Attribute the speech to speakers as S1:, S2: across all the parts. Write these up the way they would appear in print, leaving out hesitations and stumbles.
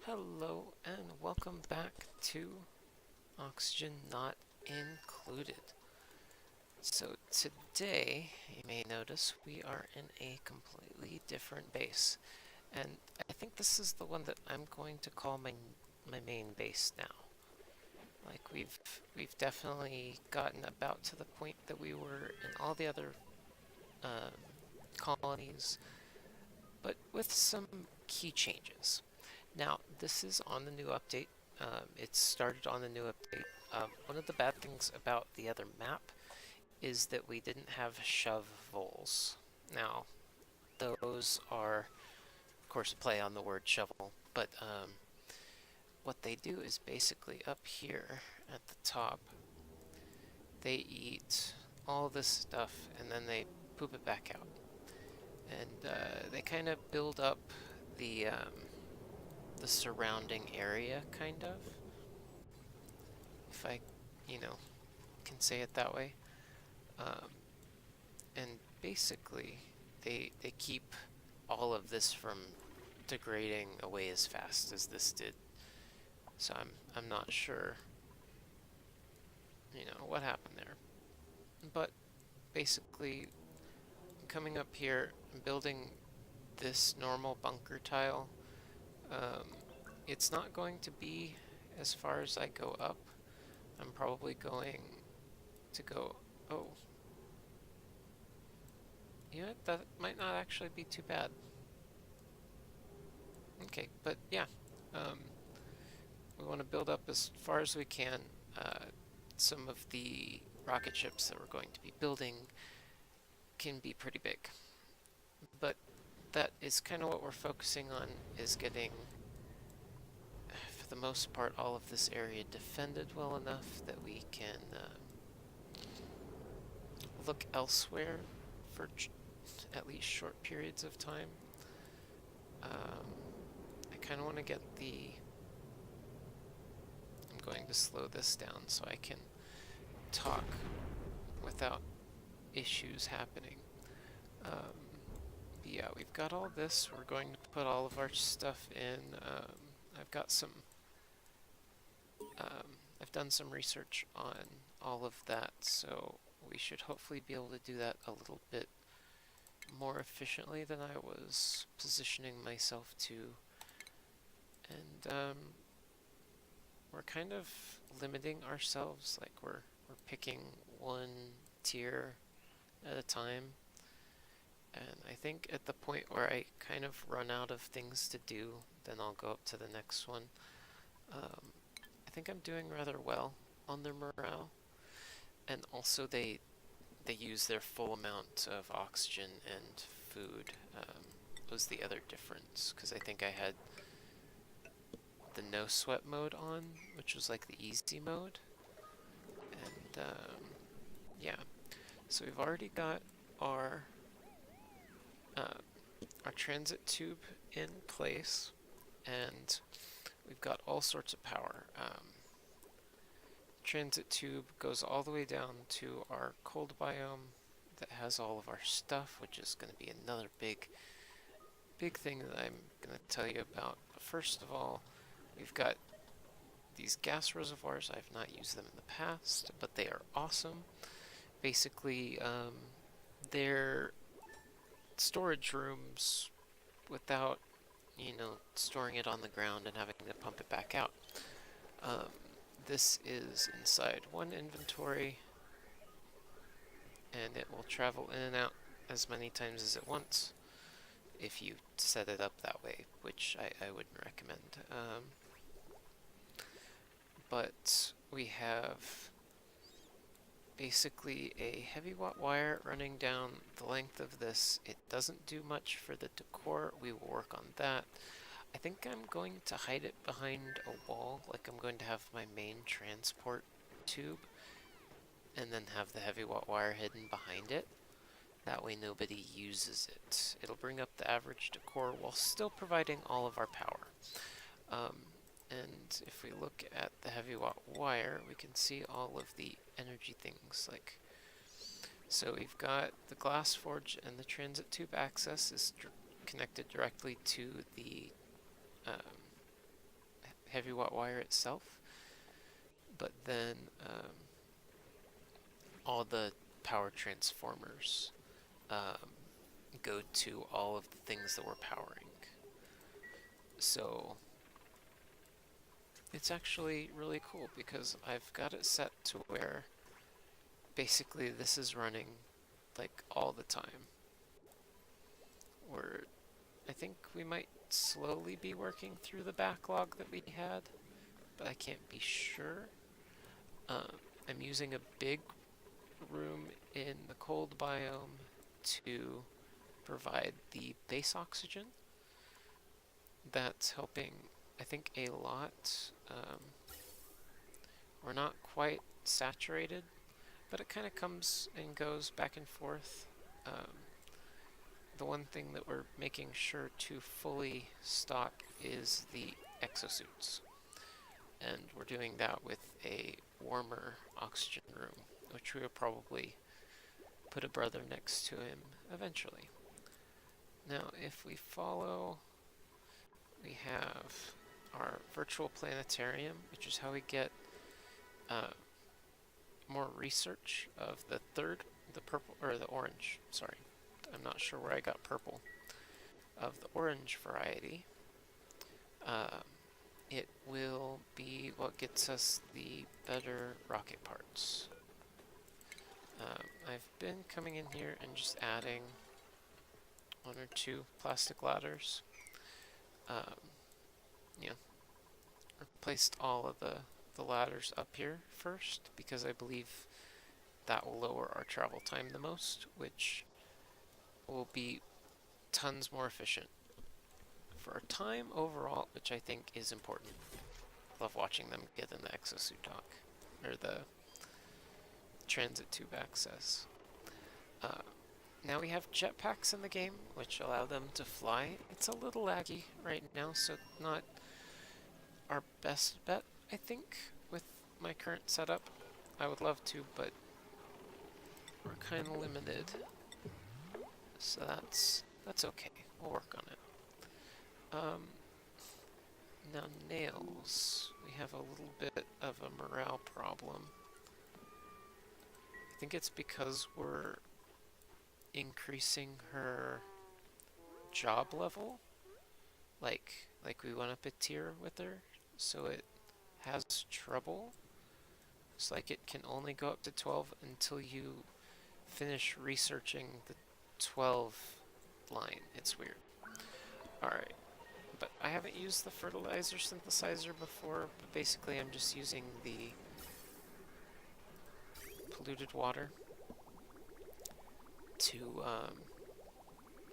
S1: Hello and welcome back to Oxygen Not Included. So today, you may notice we are in a completely different base. And I think this is the one that I'm going to call my main base now. Like we've definitely gotten about to the point that we were in all the other um, colonies, but with some key changes. Now, this is on the new update. It started on the new update. One of the bad things about the other map is that we didn't have shovels. Now, those are, of course, a play on the word shovel, but what they do is basically up here at the top, they eat all this stuff and then they poop it back out. And they kind of build up the surrounding area, kind of, if I, you know, can say it that way. Um, and basically, they keep all of this from degrading away as fast as this did. So I'm not sure, what happened there. But basically, coming up here and building this normal bunker tile, um, it's not going to be as far as I go up. I'm probably going to go. Oh, that might not actually be too bad. Okay, but yeah, um, we want to build up as far as we can. Some of the rocket ships that we're going to be building can be pretty big, but that is kind of what we're focusing on, is getting, for the most part, all of this area defended well enough that we can look elsewhere for at least short periods of time. I kind of want to get the... I'm going to slow this down so I can talk without issues happening. Yeah, we've got all this. We're going to put all of our stuff in. I've got some... I've done some research on all of that, so we should hopefully be able to do that a little bit more efficiently than I was positioning myself to. And we're kind of limiting ourselves, like we're picking one tier at a time. And I think at the point where I kind of run out of things to do, then I'll go up to the next one. I think I'm doing rather well on their morale. And also they use their full amount of oxygen and food, was the other difference, because I think I had the no sweat mode on, which was like the easy mode. And yeah, so we've already got our transit tube in place, and we've got all sorts of power. Transit tube goes all the way down to our cold biome that has all of our stuff, which is going to be another big thing that I'm going to tell you about. But first of all, we've got these gas reservoirs. I've not used them in the past, but they are awesome. Basically, they're storage rooms without, storing it on the ground and having to pump it back out. This is inside one inventory, and it will travel in and out as many times as it wants if you set it up that way, which I wouldn't recommend. But we have basically a heavy watt wire running down the length of this. It doesn't do much for the decor. We will work on that. I think I'm going to hide it behind a wall, like I'm going to have my main transport tube and then have the heavy watt wire hidden behind it. That way nobody uses it. It'll bring up the average decor while still providing all of our power. And if we look at the heavy watt wire, we can see all of the energy things. So we've got the glass forge, and the transit tube access is connected directly to the heavy watt wire itself, but then all the power transformers go to all of the things that we're powering. So it's actually really cool because I've got it set to where basically this is running like all the time. I think we might slowly be working through the backlog that we had, but I can't be sure. I'm using a big room in the cold biome to provide the base oxygen. That's helping, I think, a lot. We're not quite saturated, but it kind of comes and goes back and forth. The one thing that we're making sure to fully stock is the exosuits. And we're doing that with a warmer oxygen room, which we will probably put a brother next to him eventually. Now, if we follow, we have our virtual planetarium, which is how we get more research of the purple, or the orange, sorry. I'm not sure where I got purple. Of the orange variety. It will be what gets us the better rocket parts. I've been coming in here and just adding 1 or 2 plastic ladders. Replaced all of the ladders up here first because I believe that will lower our travel time the most, which will be tons more efficient for our time overall, which I think is important. Love watching them get in the exosuit dock, or the transit tube access. Now we have jetpacks in the game, which allow them to fly. It's a little laggy right now, so not our best bet, I think, with my current setup. I would love to, but we're kind of limited. So that's okay. We'll work on it. Now Nails. We have a little bit of a morale problem. I think it's because we're increasing her job level. Like we went up a tier with her, so it has trouble. It's like it can only go up to 12 until you finish researching the 12 line. It's weird. Alright, but I haven't used the fertilizer synthesizer before, but basically I'm just using the polluted water to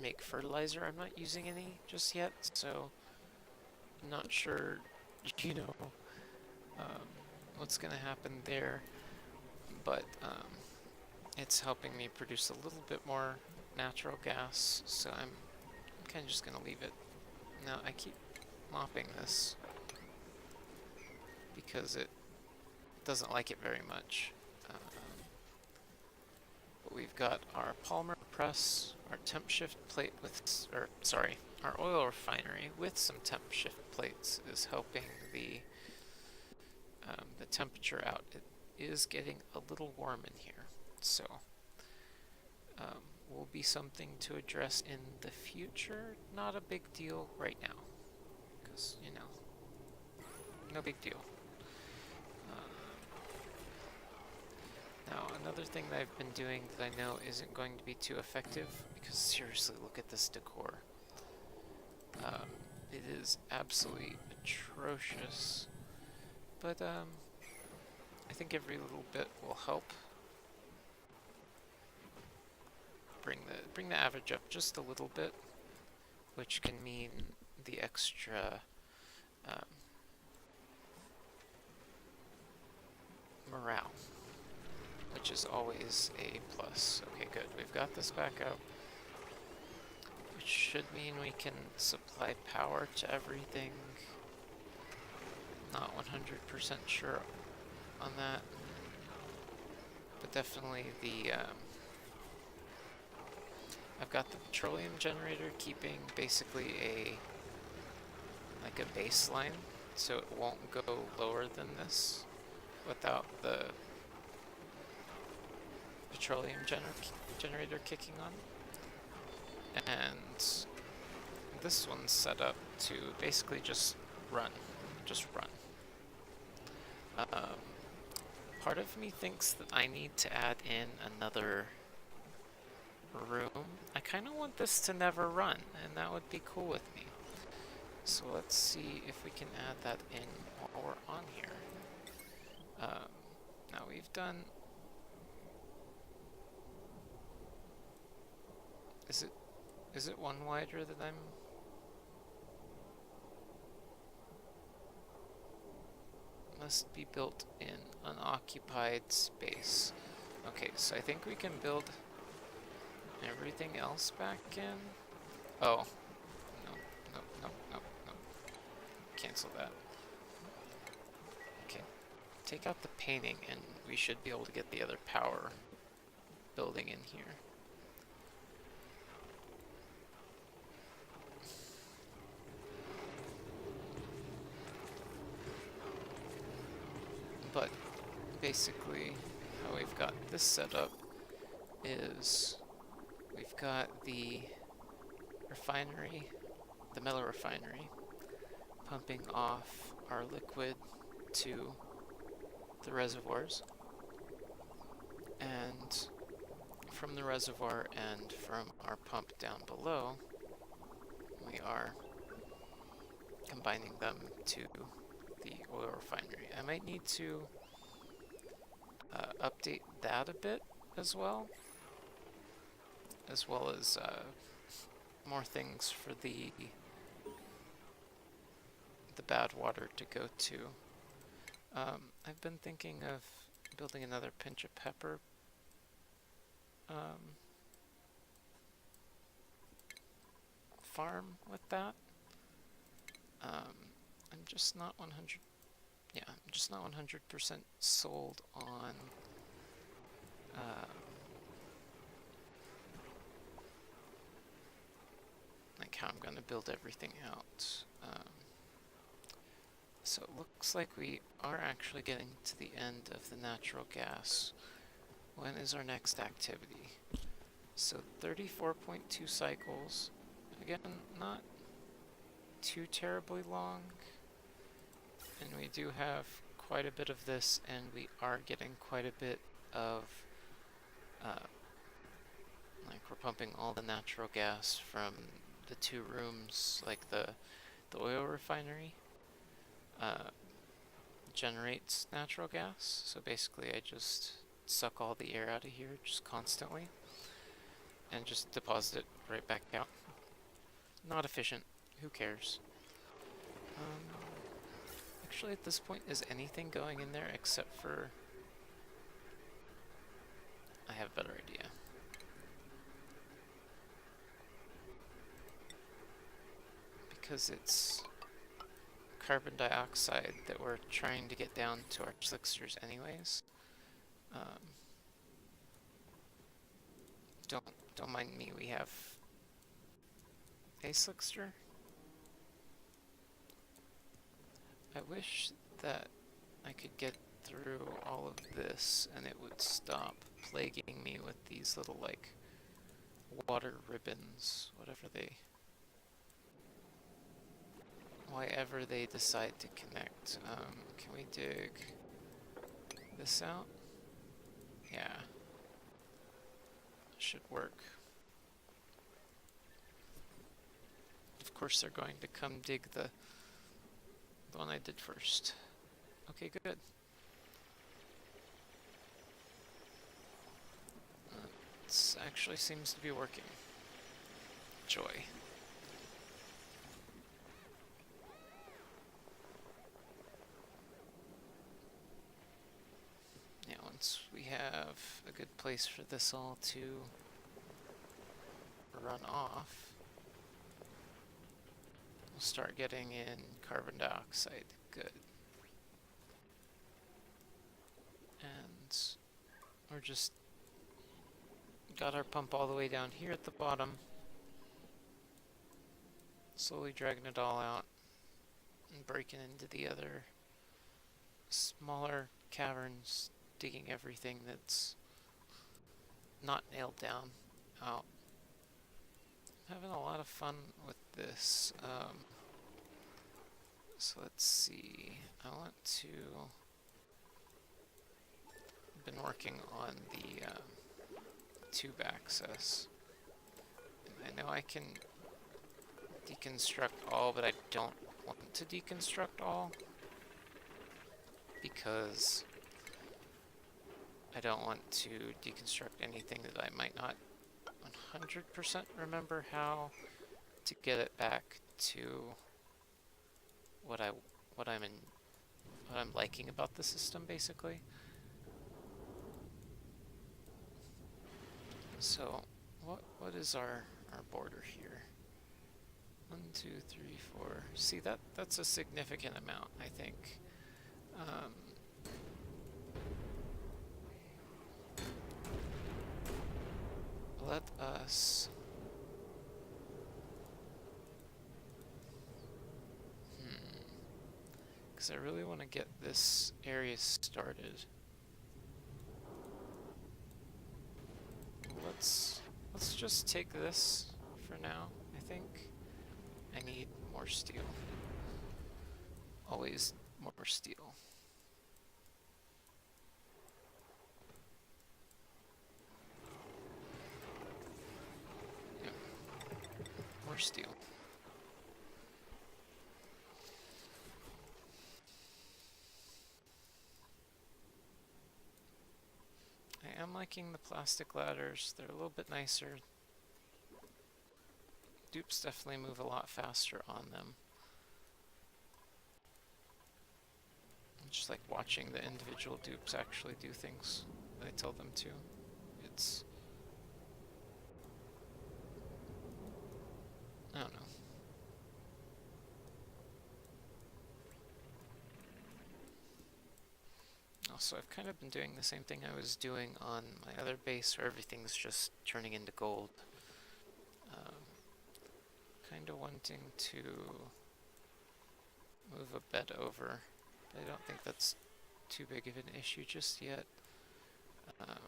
S1: make fertilizer. I'm not using any just yet, so I'm not sure, what's gonna happen there, but it's helping me produce a little bit more natural gas, so I'm kind of just gonna leave it. Now I keep mopping this because it doesn't like it very much. But we've got our polymer press, our temp shift plate with, our oil refinery with some temp shift plates is helping the temperature out. It is getting a little warm in here, so will be something to address in the future. Not a big deal right now, because, no big deal. Now, another thing that I've been doing that I know isn't going to be too effective, because seriously, look at this decor. It is absolutely atrocious, but I think every little bit will help bring the average up just a little bit, which can mean the extra morale, which is always a plus. Okay, good. We've got this back up, which should mean we can supply power to everything. Not 100% sure on that, but definitely the I've got the petroleum generator keeping basically a baseline so it won't go lower than this without the petroleum generator kicking on. And this one's set up to basically just run. Part of me thinks that I need to add in another room. I kind of want this to never run, and that would be cool with me. So let's see if we can add that in while we're on here. Now we've done... Is it one wider that I'm... Must be built in unoccupied space. Okay, so I think we can build everything else back in. Oh. No. Cancel that. Okay. Take out the painting and we should be able to get the other power building in here. But basically how we've got this set up is we've got the refinery, the metal refinery, pumping off our liquid to the reservoirs, and from the reservoir and from our pump down below, we are combining them to the oil refinery. I might need to update that a bit as well as more things for the bad water to go to. I've been thinking of building another pinch of pepper farm with that. I'm just not 100% sold on like how I'm gonna build everything out. So it looks like we are actually getting to the end of the natural gas. When is our next activity? So 34.2 cycles. Again, not too terribly long. And we do have quite a bit of this, and we are getting quite a bit of, like we're pumping all the natural gas from the two rooms, like the oil refinery generates natural gas. So basically I just suck all the air out of here just constantly and just deposit it right back out. Not efficient. Who cares? Actually, at this point, is anything going in there except for... I have a better idea. Because it's carbon dioxide that we're trying to get down to our slicksters anyways. Don't mind me, we have a slickster. I wish that I could get through all of this and it would stop plaguing me with these little, like, water ribbons, whyever they decide to connect. Can we dig this out? Yeah. Should work. Of course they're going to come dig the one I did first. Okay, good. This actually seems to be working. Joy. Yeah, once we have a good place for this all to run off, we'll start getting in carbon dioxide. Good. And we're just got our pump all the way down here at the bottom, slowly dragging it all out, and breaking into the other smaller caverns, digging everything that's not nailed down out. I'm having a lot of fun with this. So let's see. I want to. I've been working on the tube access. And I know I can deconstruct all, but I don't want to deconstruct all because I don't want to deconstruct anything that I might not 100% remember how to get it back to what I'm liking about the system, basically. So what is our border here? 1, 2, 3, 4. See, that's a significant amount, I think. Let us because I really want to get this area started. Let's just take this for now, I think. I need more steel. Always more steel. Yep. More steel. I am liking the plastic ladders. They're a little bit nicer. Dupes definitely move a lot faster on them. I just like watching the individual dupes actually do things that I tell them to. It's... I don't know. Also, I've kind of been doing the same thing I was doing on my other base where everything's just turning into gold. Kind of wanting to move a bed over. I don't think that's too big of an issue just yet. Let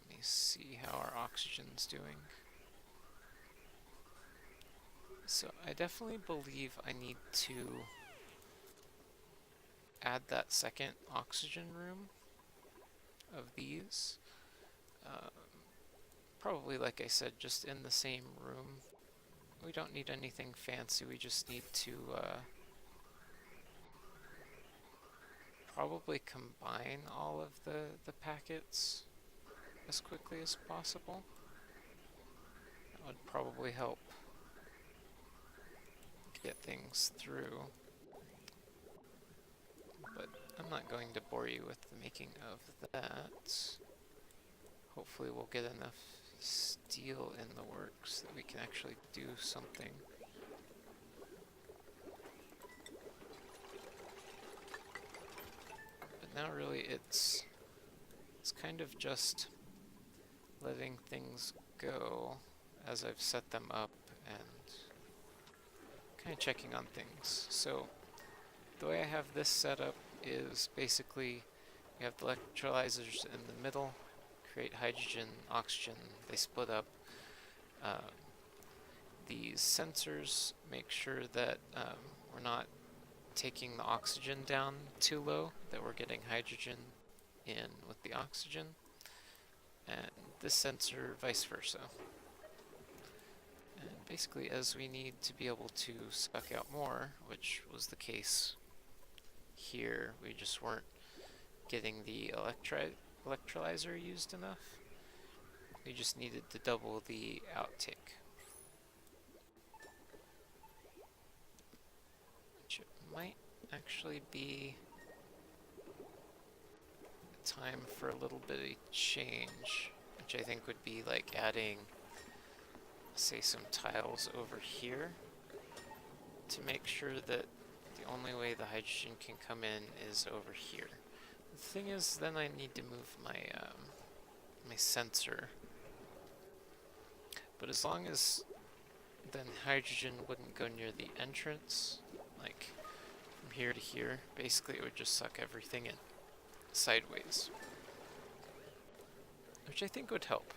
S1: me see how our oxygen's doing. So I definitely believe I need to add that second oxygen room of these. Probably, like I said, just in the same room. We don't need anything fancy, we just need to probably combine all of the packets as quickly as possible. That would probably help get things through. But I'm not going to bore you with the making of that. Hopefully we'll get enough steel in the works that we can actually do something. But now really it's kind of just letting things go as I've set them up and kind of checking on things. So the way I have this set up is basically we have the electrolyzers in the middle, create hydrogen, oxygen, they split up. These sensors make sure that we're not taking the oxygen down too low, that we're getting hydrogen in with the oxygen, and this sensor vice versa. And basically as we need to be able to suck out more, which was the case here, we just weren't getting the electrolyzer used enough. We just needed to double the outtake. Which it might actually be time for a little bit of change, which I think would be like adding, say, some tiles over here to make sure that the only way the hydrogen can come in is over here. The thing is, then I need to move my my sensor. But as long as then hydrogen wouldn't go near the entrance, like from here to here. Basically, it would just suck everything in sideways, which I think would help.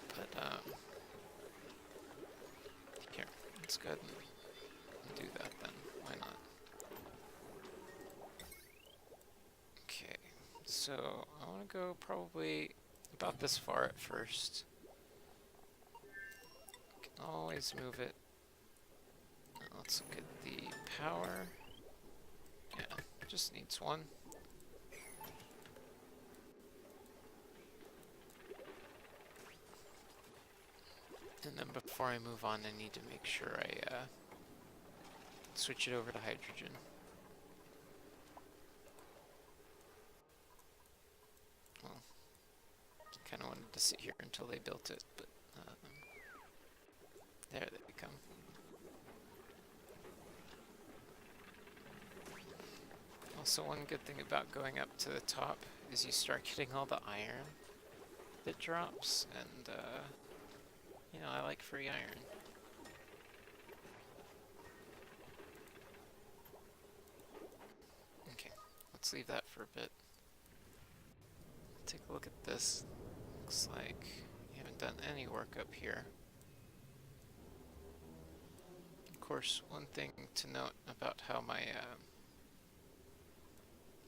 S1: But here, let's go ahead and do that then. Why not? Okay, so I want to go probably about this far at first. Can always move it. Let's look at the power. Yeah, just needs one. And then before I move on, I need to make sure I switch it over to hydrogen. Well, kind of wanted to sit here until they built it, but there they come. Also, one good thing about going up to the top is you start getting all the iron that drops, and you know, I like free iron. Okay, let's leave that for a bit. Take a look at this. Looks like you haven't done any work up here. Of course, one thing to note about how my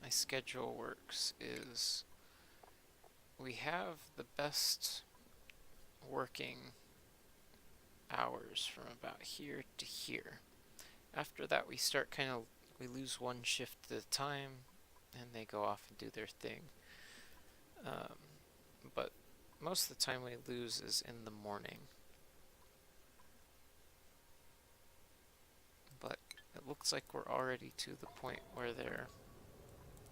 S1: my schedule works is we have the best working hours from about here to here. After that, we start we lose one shift at a time, and they go off and do their thing. But most of the time we lose is in the morning. But it looks like we're already to the point where they're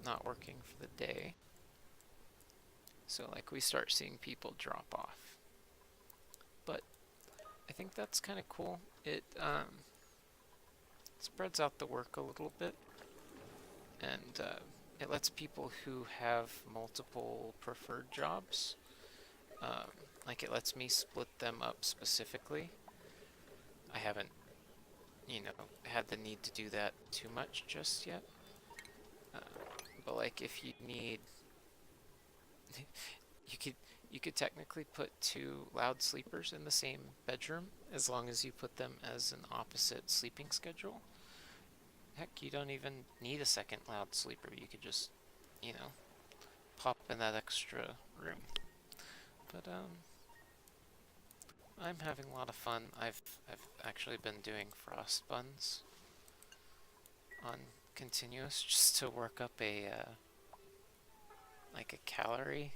S1: not working for the day. So like we start seeing people drop off. But I think that's kind of cool. It spreads out the work a little bit, and it lets people who have multiple preferred jobs, like it lets me split them up specifically. I haven't, you know, had the need to do that too much just yet. But like if you need, you could technically put two loud sleepers in the same bedroom as long as you put them as an opposite sleeping schedule. Heck, you don't even need a second loud sleeper. You could just, you know, pop in that extra room. But I'm having a lot of fun. I've actually been doing frost buns on continuous just to work up a like a calorie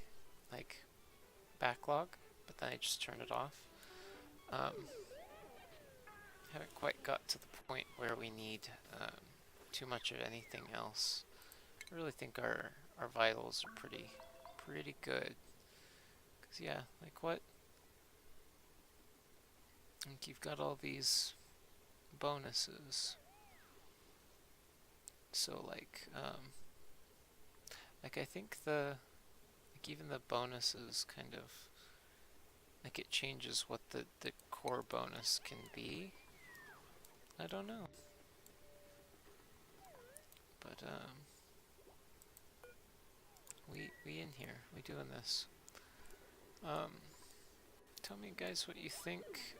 S1: like backlog, but then I just turn it off. Haven't quite got to the point where we need too much of anything else. I really think our vitals are pretty good. Cause yeah, like what? Like you've got all these bonuses. So like I think even the bonuses kind of like it changes what the core bonus can be. I don't know. But we in here. We doing this. Tell me guys what you think.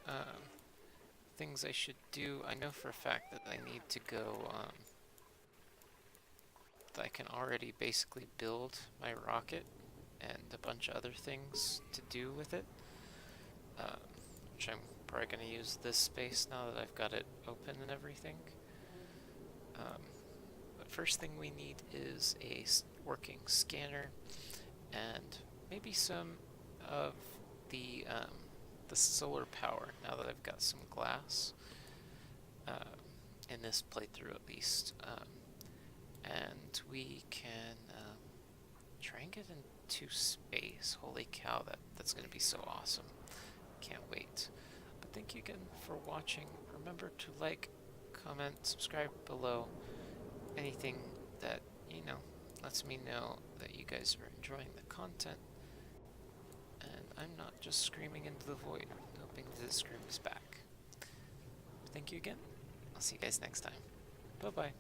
S1: Things I should do. I know for a fact that I need to go that I can already basically build my rocket and a bunch of other things to do with it. Which I'm probably going to use this space now that I've got it open and everything. But first thing we need is a working scanner and maybe some of the solar power now that I've got some glass in this playthrough at least. And we can try and get into space. Holy cow, that's going to be so awesome. Can't wait. But thank you again for watching. Remember to like, comment, subscribe below. Anything that, you know, lets me know that you guys are enjoying the content. And I'm not just screaming into the void, hoping visit Screams back. Thank you again. I'll see you guys next time. Bye-bye.